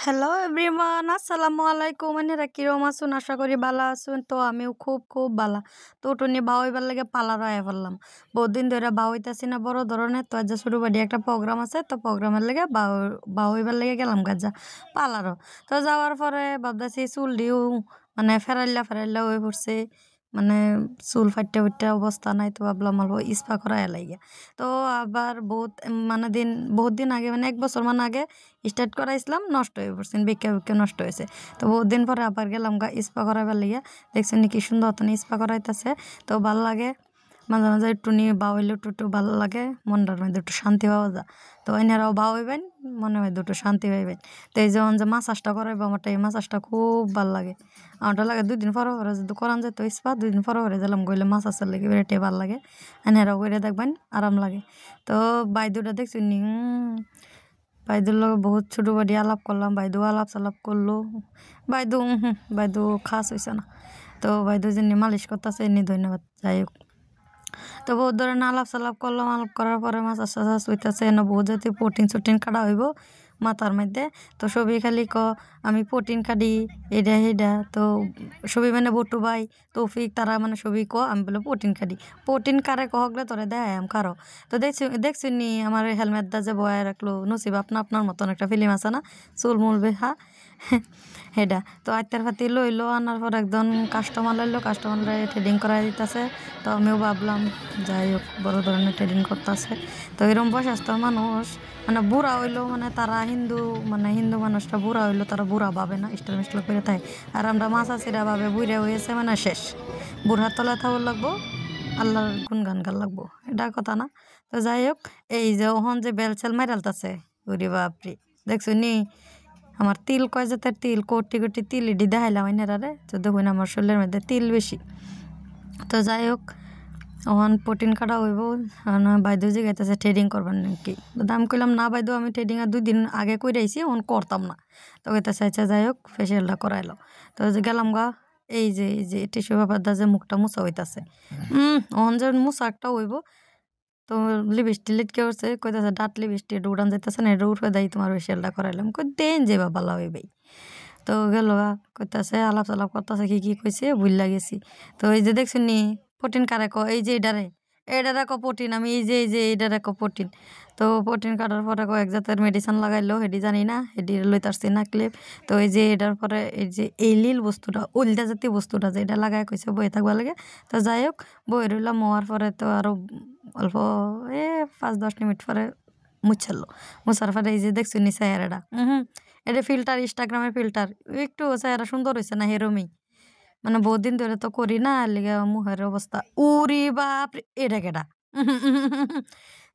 Hello everyone, আসসালামু আলাইকুম। এনারা কিরম আছুন? আশা করি ভালো আছুন। তো আমিও খুব খুব ভালো। তো উঠুনি বাউ হইবার লাগে পালার আয়া ফেললাম। বহুত দিন ধরে বাউ হইতাছি না বড় ধরনের। তো আজ ছোটো বাড়ি একটা প্রোগ্রাম আছে, তো প্রোগ্রামের লেগে বাউ হইবার লেগে গেলাম গাজা পালারও। তো যাওয়ার পরে ভাবতেছি চুল দিও মানে ফেরাইল্লা হয়ে পড়ছে, মানে চুল ফাইটে ফুটে অবস্থা নাই। তো ভাবলাম অল্প স্পা করা লাগে। তো আবার বহুত দিন আগে, মানে 1 বছর আগে স্টার্ট করাইছিলাম, নষ্ট হয়ে পড়ছে, বেঁকে নষ্ট হয়েছে। তো বহুত দিন পরে আবার গেলাম স্পা করাইবার লিগে। দেখছেন কি সুন্দর স্পা করাইতেছে। তো ভালো লাগে, মাঝে মাঝে একটু নিয়ে বাউ হইলে একটু ভালো লাগে, মনটার মধ্যে একটু শান্তি পাওয়া যায়। তো এনারাও বাউ হইবেন, মনে হয় দুটো শান্তি পাইবেন। তো এই যে মাসাজটা করাইবো, আমারটা এই মাসাজটা খুব ভালো লাগে। আমারটা লাগে 2 দিন পরে যদি করান যায় তো স্পা 2 দিন পরে গেলাম গইলে মাসাজের লাগে বেড়ে ভালো লাগে। এনারাও করে দেখবেন আরাম লাগে। তো বাইদুটা দেখছি নি, বাইদুর লগে বহুত ছোটো বাড়ি আলাপ করলাম, বাইদু আলাপ সালাপ করলো। বাইদু খাস হয়েছে না। তো বাইদু যিনি মালিশ করতেছে এমনি ধন্যবাদ, যাই হোক। তো বহুত ধরনের আলাপ সালাপ করলাম, আলাপ করার পরে মাছ হইতেছে, এনে বহুত জাতীয় প্রোটিন কাটা হইব মাথার মধ্যে। তো সবই খালি আমি প্রোটিন কাটি এটা হেডা। তো সবই মানে বটু ভাই তৌফিক তারা মানে সবই আমি বলে প্রোটিন কারে কহকলে তোরে দেয় আম কারো। তো দেখছি নি আমার হেলমেট দা যে বয়ে রাখলো, নসিব আপনার মতন একটা ফিল্ম আছে না, চুল মুল বেহা হেডা। তো আত্মার ফাতি লইলো, আনার পর একজন কাস্টমার লাইলো, কাস্টমাররা ট্রেডিং করাই দিতেছে। তো আমিও ভাবলাম যাই হোক বড় ধরনের ট্রেডিং করতেছে। তো এরকম বয়স্ক মানুষ মানে বুড়া হইলো, মানে তারা হিন্দু মানুষটা বুড়া হইলো, তারা বুড়া ভাবে না, স্টাইল মিস্টাইল করে থাকে। আর আমরা মাছাচিরা ভাবে বুড়া হয়েছে মানে শেষ, বুড়ার তলায় থাকর লাগবো, আল্লাহর গুনগান গান লাগবো, এটা কথা না। তো যাই হোক, এই যে ওহন যে বেলচেল মাইরালতাছে, উরি বাপরি, দেখছো নি আমার তিল কয় জাতের তিল, কোটি তিল ইডি দেখাইলাম আইনারে। তো দেখুন আমার শরীরের মধ্যে তিল বেশি। তো যাই হোক, ওখান প্রোটিন কাটা হইব। বাইদেউ যে গাইতেছে ট্রেডিং করবেন নাকি, দাম কইলাম না বাইদেউ, আমি ট্রেডিং 2 দিন আগে করে আইছি, ওখান করতাম না। তো গাইতেছে আচ্ছা যাই হোক ফেসিয়ালটা করাইলো। তো যে গেলাম এই যে টিস্যু পেপার দা যে মুখটা মুছা হইতাছে, ওখান যে মুছা একটা হইব। তো লিপস্টিক লিটকে উঠছে, কইতাছে ডাট লিপস্টিক এটা উড়ান যাইতেছে না, এটা উঠে দেয় তোমার ফেসিয়ালটা করাইলাম। কই দেন যে বাবা হইবেই। তো গেল কইতাছে আলাপ সালাপ করতেছে, কি কইছে ভুল গেছি। তো এই যে দেখছেন নি প্রোটিন কারে এই যে এটারে প্রোটিন, আমি এই যে এইটারে প্রোটিন। তো প্রোটিন কাটার পরে এক জাতের মেডিসিন লাগাইলো, হেডি জানি না, হেডি লইতারছি না ক্লিপ। তো এই যে এটার পরে এই যে এই লীল বস্তুটা, উল্টা জাতীয় বস্তুটা যে এটা লাগাই কইছে বয়ে থাকবা লাগে। তো যাই হোক বয়ে রইলাম, মোয়ার পরে তো আরো অল্প 5-10 মিনিট পরে মুছার পরে এই যে দেখছি নি চেহারাটা, এটা ফিল্টার, ইনস্টাগ্রামের ফিল্টার, একটু চেহারা সুন্দর হয়েছে না হেরমি, মানে বহুত দিন ধরে তো করি না, লিগে মুখের অবস্থা উরি বাপ, এটা কেডা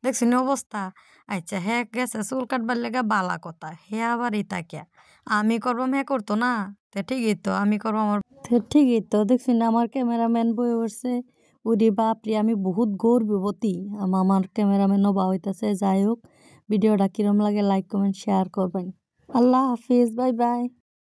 দেখছি নি অবস্থা। আচ্ছা হ্যাঁ গেছে চুল কাটবার লেগে বালা কথা, হে আবার ইতা কে আমি করবাম, হ্যাঁ করতো না। তো ঠিকই তো আমি করবো, ঠিকই তো দেখছি না আমার ক্যামেরাম্যান বয়ে উঠছে, উরি বাপরে আমি বহুত গর্ববতী, আমার ক্যামেরাম্যানও বা হইতাছে। যাই হোক, ভিডিওটা কিরম লাগে লাইক কমেন্ট শেয়ার করবেন। আল্লাহ হাফিজ, বাই বাই।